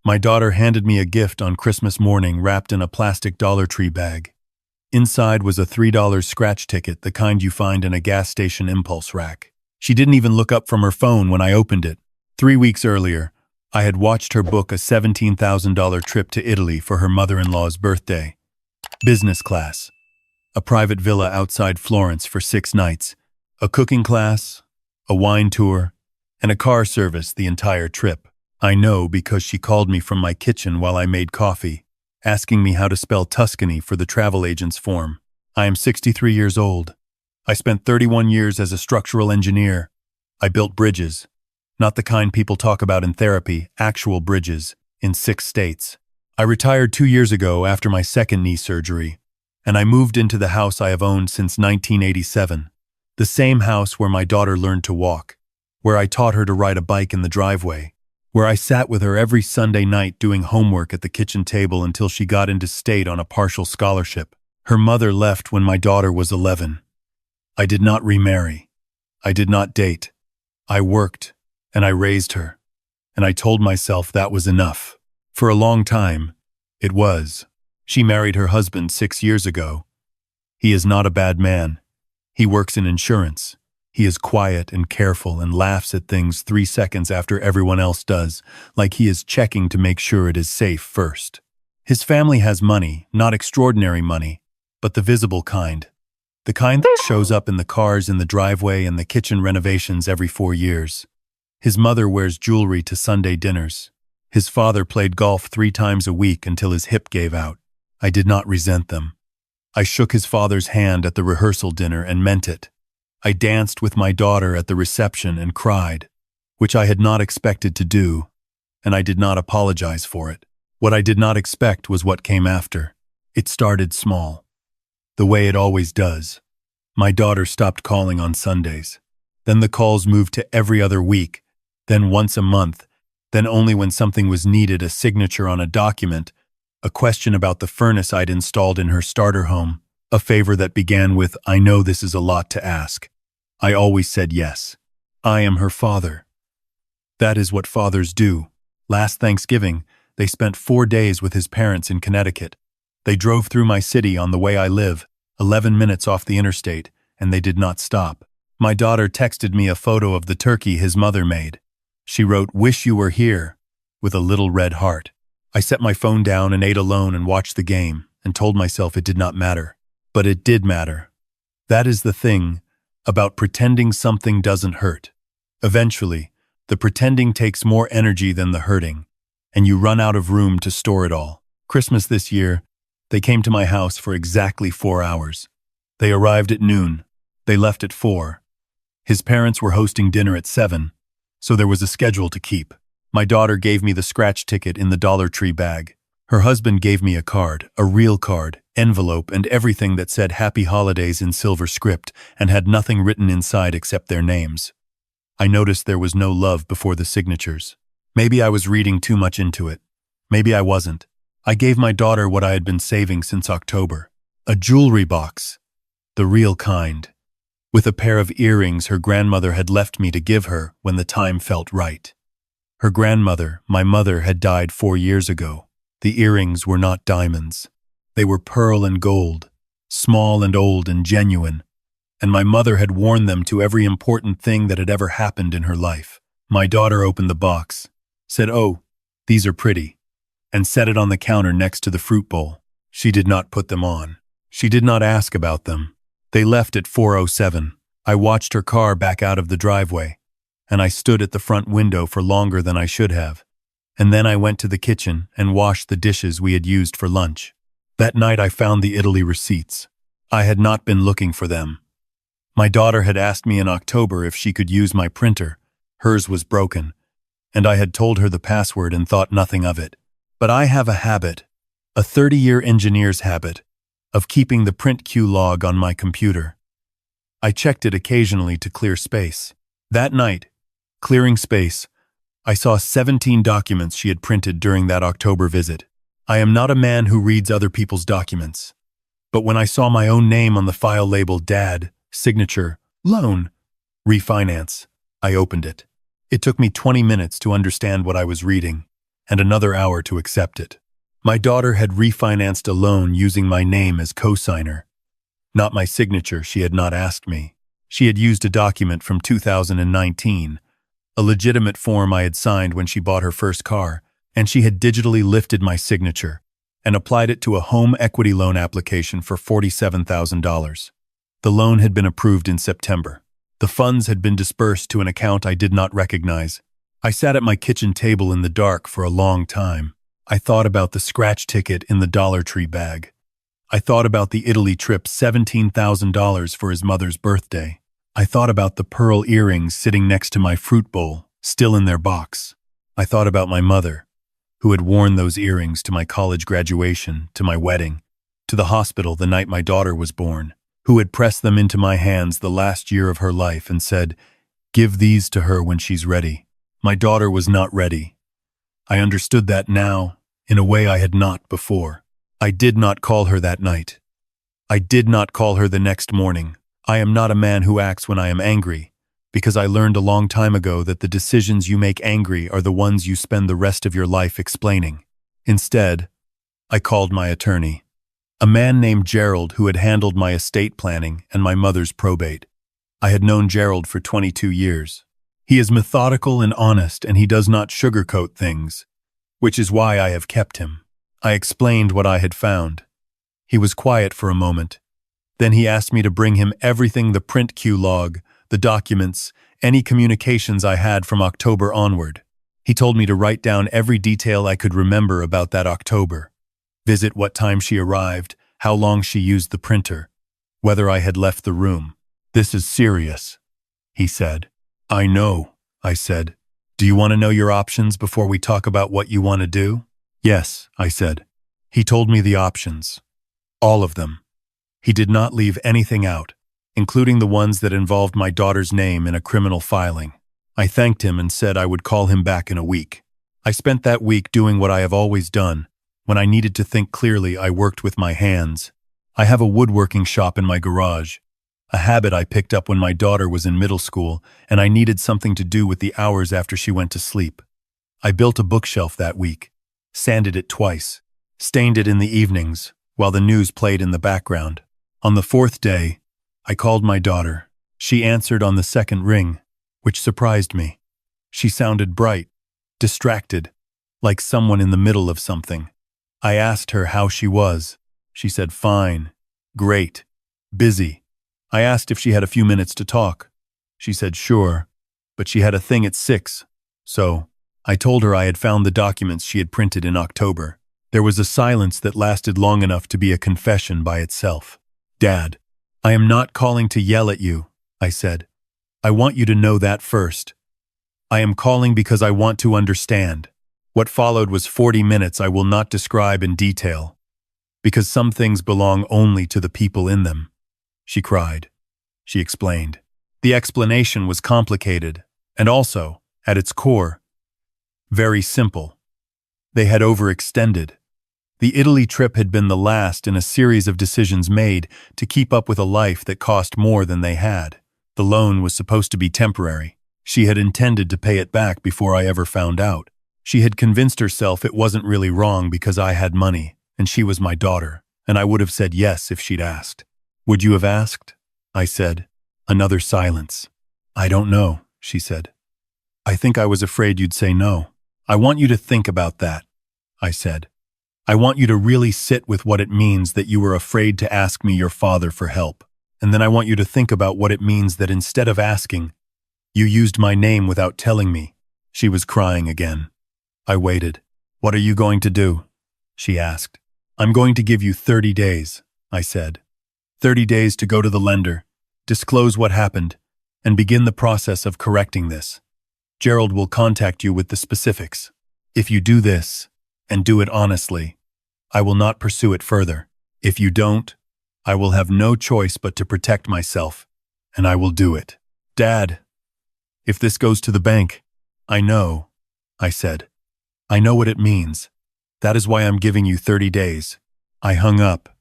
My daughter handed me a gift on Christmas morning wrapped in a plastic Dollar Tree bag. Inside was a $3 scratch ticket, the kind you find in a gas station impulse rack. She didn't even look up from her phone when I opened it. 3 weeks earlier, I had watched her book a $17,000 trip to Italy for her mother-in-law's birthday. Business class. A private villa outside Florence for 6 nights. A cooking class, a wine tour, and a car service the entire trip. I know because she called me from my kitchen while I made coffee, asking me how to spell Tuscany for the travel agent's form. I am 63 years old. I spent 31 years as a structural engineer. I built bridges. Not the kind people talk about in therapy, actual bridges, in 6 states. I retired 2 years ago after my second knee surgery, and I moved into the house I have owned since 1987. The same house where my daughter learned to walk, where I taught her to ride a bike in the driveway, where I sat with her every Sunday night doing homework at the kitchen table until she got into state on a partial scholarship. Her mother left when my daughter was 11. I did not remarry. I did not date. I worked, and I raised her. And I told myself that was enough. For a long time, it was. She married her husband 6 years ago. He is not a bad man. He works in insurance. He is quiet and careful and laughs at things 3 seconds after everyone else does, like he is checking to make sure it is safe first. His family has money, not extraordinary money, but the visible kind. The kind that shows up in the cars in the driveway and the kitchen renovations every 4 years. His mother wears jewelry to Sunday dinners. His father played golf 3 times a week until his hip gave out. I did not resent them. I shook his father's hand at the rehearsal dinner and meant it. I danced with my daughter at the reception and cried, which I had not expected to do, and I did not apologize for it. What I did not expect was what came after. It started small, the way it always does. My daughter stopped calling on Sundays. Then the calls moved to every other week, then once a month, then only when something was needed, a signature on a document, a question about the furnace I'd installed in her starter home, a favor that began with, "I know this is a lot to ask." I always said yes. I am her father. That is what fathers do. Last Thanksgiving, they spent 4 days with his parents in Connecticut. They drove through my city on the way I live, 11 minutes off the interstate, and they did not stop. My daughter texted me a photo of the turkey his mother made. She wrote, "Wish you were here," with a little red heart. I set my phone down and ate alone and watched the game, and told myself it did not matter. But it did matter. That is the thing about pretending something doesn't hurt. Eventually, the pretending takes more energy than the hurting, and you run out of room to store it all. Christmas this year, they came to my house for exactly 4 hours. They arrived at noon. They left at 4. His parents were hosting dinner at 7, so there was a schedule to keep. My daughter gave me the scratch ticket in the Dollar Tree bag. Her husband gave me a card, a real card, envelope, and everything that said Happy Holidays in silver script and had nothing written inside except their names. I noticed there was no love before the signatures. Maybe I was reading too much into it. Maybe I wasn't. I gave my daughter what I had been saving since October. A jewelry box. The real kind. With a pair of earrings her grandmother had left me to give her when the time felt right. Her grandmother, my mother, had died 4 years ago. The earrings were not diamonds. They were pearl and gold, small and old and genuine, and my mother had worn them to every important thing that had ever happened in her life. My daughter opened the box, said, "Oh, these are pretty," and set it on the counter next to the fruit bowl. She did not put them on. She did not ask about them. They left at 4:07. I watched her car back out of the driveway, and I stood at the front window for longer than I should have. And then I went to the kitchen and washed the dishes we had used for lunch. That night I found the Italy receipts. I had not been looking for them. My daughter had asked me in October if she could use my printer. Hers was broken, and I had told her the password and thought nothing of it. But I have a habit, a 30-year engineer's habit, of keeping the print queue log on my computer. I checked it occasionally to clear space. That night, clearing space, I saw 17 documents she had printed during that October visit. I am not a man who reads other people's documents. But when I saw my own name on the file labeled Dad, signature, loan, refinance, I opened it. It took me 20 minutes to understand what I was reading. and another hour to accept it. My daughter had refinanced a loan using my name as co-signer. Not my signature, she had not asked me. She had used a document from 2019, a legitimate form I had signed when she bought her first car, and she had digitally lifted my signature and applied it to a home equity loan application for $47,000. The loan had been approved in September. The funds had been dispersed to an account I did not recognize. I sat at my kitchen table in the dark for a long time. I thought about the scratch ticket in the Dollar Tree bag. I thought about the Italy trip, $17,000 for his mother's birthday. I thought about the pearl earrings sitting next to my fruit bowl, still in their box. I thought about my mother, who had worn those earrings to my college graduation, to my wedding, to the hospital the night my daughter was born, who had pressed them into my hands the last year of her life and said, "Give these to her when she's ready." My daughter was not ready. I understood that now, in a way I had not before. I did not call her that night. I did not call her the next morning. I am not a man who acts when I am angry, because I learned a long time ago that the decisions you make angry are the ones you spend the rest of your life explaining. Instead, I called my attorney, a man named Gerald who had handled my estate planning and my mother's probate. I had known Gerald for 22 years. He is methodical and honest, and he does not sugarcoat things, which is why I have kept him. I explained what I had found. He was quiet for a moment. Then he asked me to bring him everything, the print Q log, the documents, any communications I had from October onward. He told me to write down every detail I could remember about that October. Visit, what time she arrived, how long she used the printer, whether I had left the room. "This is serious," he said. "I know," I said. "Do you want to know your options before we talk about what you want to do?" "Yes," I said. He told me the options. All of them. He did not leave anything out, including the ones that involved my daughter's name in a criminal filing. I thanked him and said I would call him back in a week. I spent that week doing what I have always done. When I needed to think clearly, I worked with my hands. I have a woodworking shop in my garage, a habit I picked up when my daughter was in middle school and I needed something to do with the hours after she went to sleep. I built a bookshelf that week, sanded it twice, stained it in the evenings while the news played in the background. On the fourth day, I called my daughter. She answered on the second ring, which surprised me. She sounded bright, distracted, like someone in the middle of something. I asked her how she was. She said, "Fine, great, busy." I asked if she had a few minutes to talk. She said, "Sure," but she had a thing at 6, so I told her I had found the documents she had printed in October. There was a silence that lasted long enough to be a confession by itself. "Dad, I am not calling to yell at you," I said. "I want you to know that first. I am calling because I want to understand." What followed was 40 minutes I will not describe in detail, because some things belong only to the people in them. She cried. She explained. The explanation was complicated, and also, at its core, very simple. They had overextended. The Italy trip had been the last in a series of decisions made to keep up with a life that cost more than they had. The loan was supposed to be temporary. She had intended to pay it back before I ever found out. She had convinced herself it wasn't really wrong because I had money, and she was my daughter, and I would have said yes if she'd asked. "Would you have asked?" I said. Another silence. "I don't know," she said. "I think I was afraid you'd say no." "I want you to think about that," I said. "I want you to really sit with what it means that you were afraid to ask me, your father, for help. And then I want you to think about what it means that instead of asking, you used my name without telling me." She was crying again. I waited. "What are you going to do?" she asked. "I'm going to give you 30 days, I said. 30 days to go to the lender, disclose what happened, and begin the process of correcting this. Gerald will contact you with the specifics. If you do this, and do it honestly, I will not pursue it further. If you don't, I will have no choice but to protect myself, and I will do it." "Dad, if this goes to the bank," "I know," I said. "I know what it means. That is why I'm giving you 30 days. I hung up.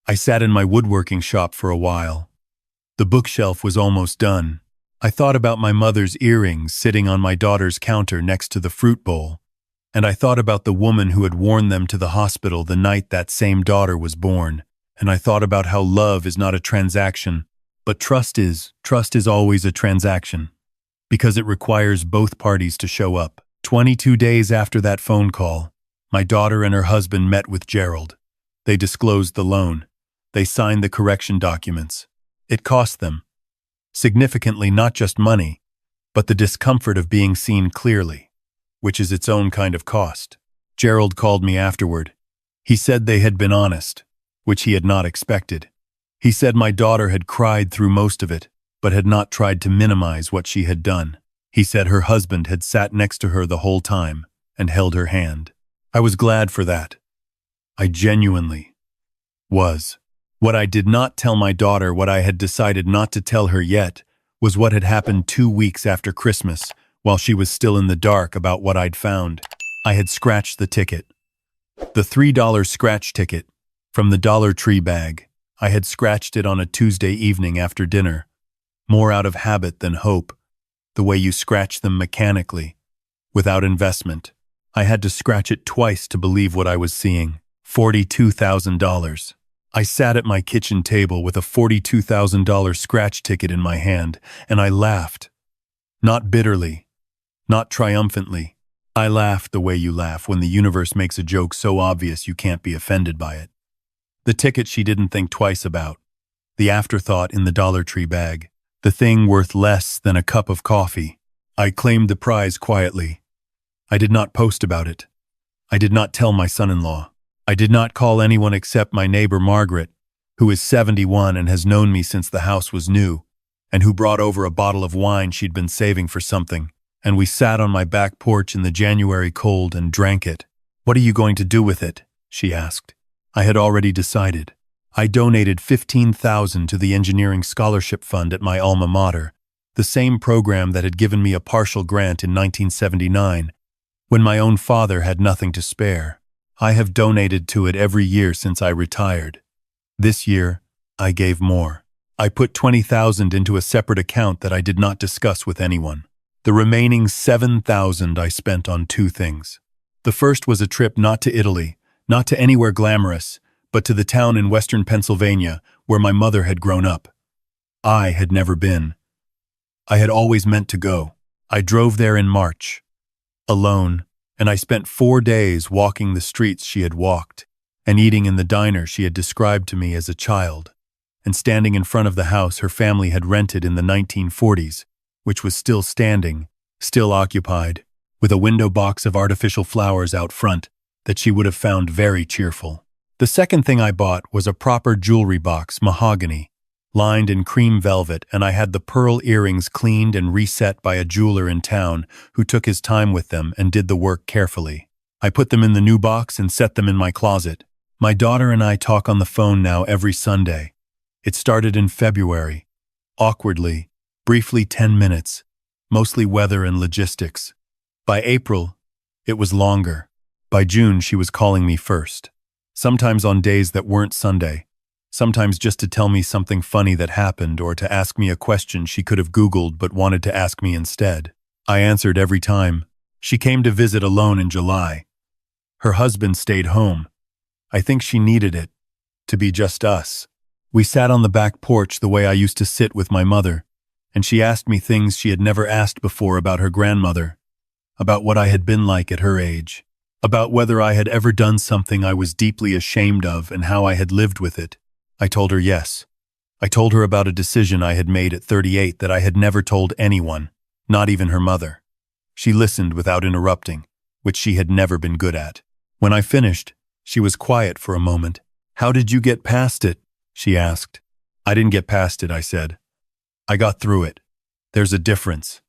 I sat in my woodworking shop for a while. The bookshelf was almost done. I thought about my mother's earrings sitting on my daughter's counter next to the fruit bowl. And I thought about the woman who had worn them to the hospital the night that same daughter was born. And I thought about how love is not a transaction, but trust is. Trust is always a transaction, because it requires both parties to show up. 22 days after that phone call, my daughter and her husband met with Gerald. They disclosed the loan. They signed the correction documents. It cost them significantly, not just money, but the discomfort of being seen clearly, which is its own kind of cost. Gerald called me afterward. He said they had been honest, which he had not expected. He said my daughter had cried through most of it, but had not tried to minimize what she had done. He said her husband had sat next to her the whole time and held her hand. I was glad for that. I genuinely was. What I did not tell my daughter, what I had decided not to tell her yet, was what had happened 2 weeks after Christmas, while she was still in the dark about what I'd found. I had scratched the ticket. The $3 scratch ticket from the Dollar Tree bag. I had scratched it on a Tuesday evening after dinner, more out of habit than hope, the way you scratch them mechanically, without investment. I had to scratch it twice to believe what I was seeing. $42,000. I sat at my kitchen table with a $42,000 scratch ticket in my hand, and I laughed. Not bitterly, not triumphantly. I laughed the way you laugh when the universe makes a joke so obvious you can't be offended by it. The ticket she didn't think twice about. The afterthought in the Dollar Tree bag. The thing worth less than a cup of coffee. I claimed the prize quietly. I did not post about it. I did not tell my son-in-law. I did not call anyone except my neighbor Margaret, who is 71 and has known me since the house was new, and who brought over a bottle of wine she'd been saving for something, and we sat on my back porch in the January cold and drank it. "What are you going to do with it?" she asked. I had already decided. I donated $15,000 to the engineering scholarship fund at my alma mater, the same program that had given me a partial grant in 1979, when my own father had nothing to spare. I have donated to it every year since I retired. This year, I gave more. I put $20,000 into a separate account that I did not discuss with anyone. The remaining $7,000 I spent on 2 things. The first was a trip not to Italy, not to anywhere glamorous, but to the town in western Pennsylvania where my mother had grown up. I had never been. I had always meant to go. I drove there in March, alone, and I spent 4 days walking the streets she had walked, and eating in the diner she had described to me as a child, and standing in front of the house her family had rented in the 1940s, which was still standing, still occupied, with a window box of artificial flowers out front that she would have found very cheerful. The second thing I bought was a proper jewelry box, mahogany, lined in cream velvet, and I had the pearl earrings cleaned and reset by a jeweler in town who took his time with them and did the work carefully. I put them in the new box and set them in my closet. My daughter and I talk on the phone now every Sunday. It started in February. Awkwardly, briefly 10 minutes, mostly weather and logistics. By April, it was longer. By June, she was calling me first. Sometimes on days that weren't Sunday. Sometimes just to tell me something funny that happened or to ask me a question she could have Googled but wanted to ask me instead. I answered every time. She came to visit alone in July. Her husband stayed home. I think she needed it, to be just us. We sat on the back porch the way I used to sit with my mother, and she asked me things she had never asked before about her grandmother, about what I had been like at her age, about whether I had ever done something I was deeply ashamed of and how I had lived with it. I told her yes. I told her about a decision I had made at 38 that I had never told anyone, not even her mother. She listened without interrupting, which she had never been good at. When I finished, she was quiet for a moment. "How did you get past it?" she asked. "I didn't get past it," I said. "I got through it. There's a difference.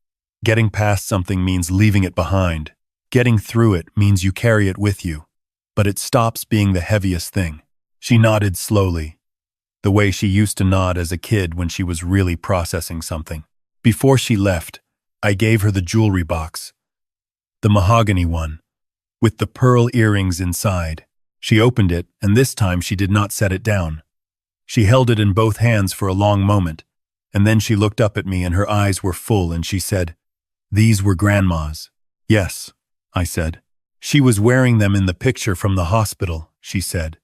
Getting past something means leaving it behind. Getting through it means you carry it with you, but it stops being the heaviest thing." She nodded slowly, the way she used to nod as a kid when she was really processing something. Before she left, I gave her the jewelry box, the mahogany one, with the pearl earrings inside. She opened it, and this time she did not set it down. She held it in both hands for a long moment, and then she looked up at me and her eyes were full and she said, "These were Grandma's." "Yes," I said. She was wearing them in the picture from the hospital, she said.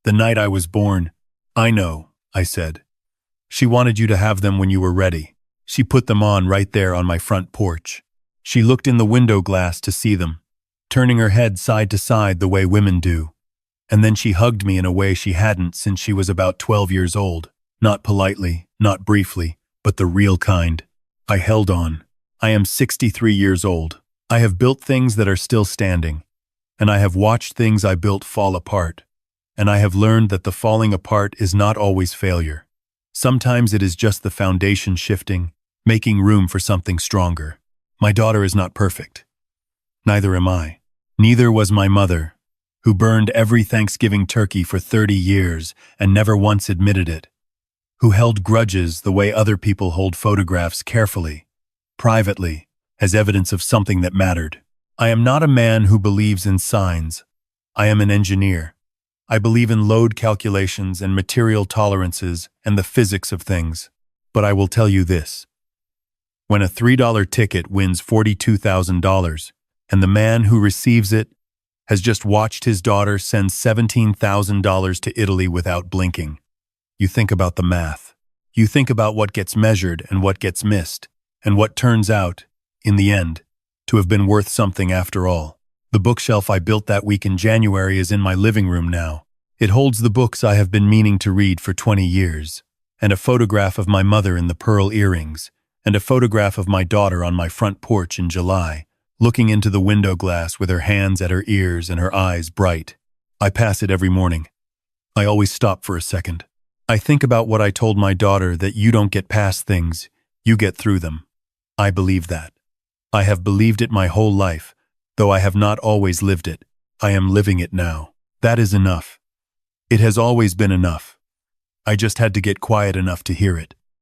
The night I was born. I know, I said. She wanted you to have them when you were ready. She put them on right there on my front porch. She looked in the window glass to see them, turning her head side to side the way women do. And then she hugged me in a way she hadn't since she was about 12 years old. Not politely, not briefly, but the real kind. I held on. I am 63 years old. I have built things that are still standing. And I have watched things I built fall apart. And I have learned that the falling apart is not always failure. Sometimes it is just the foundation shifting, making room for something stronger. My daughter is not perfect. Neither am I. Neither was my mother, who burned every Thanksgiving turkey for 30 years and never once admitted it, who held grudges the way other people hold photographs carefully, privately, as evidence of something that mattered. I am not a man who believes in signs. I am an engineer. I believe in load calculations and material tolerances and the physics of things. But I will tell you this. When a $3 ticket wins $42,000, and the man who receives it has just watched his daughter send $17,000 to Italy without blinking, you think about the math. You think about what gets measured and what gets missed, and what turns out, in the end, to have been worth something after all. The bookshelf I built that week in January is in my living room now. It holds the books I have been meaning to read for 20 years, and a photograph of my mother in the pearl earrings, and a photograph of my daughter on my front porch in July, looking into the window glass with her hands at her ears and her eyes bright. I pass it every morning. I always stop for a second. I think about what I told my daughter, that you don't get past things, you get through them. I believe that. I have believed it my whole life. Though I have not always lived it, I am living it now. That is enough. It has always been enough. I just had to get quiet enough to hear it.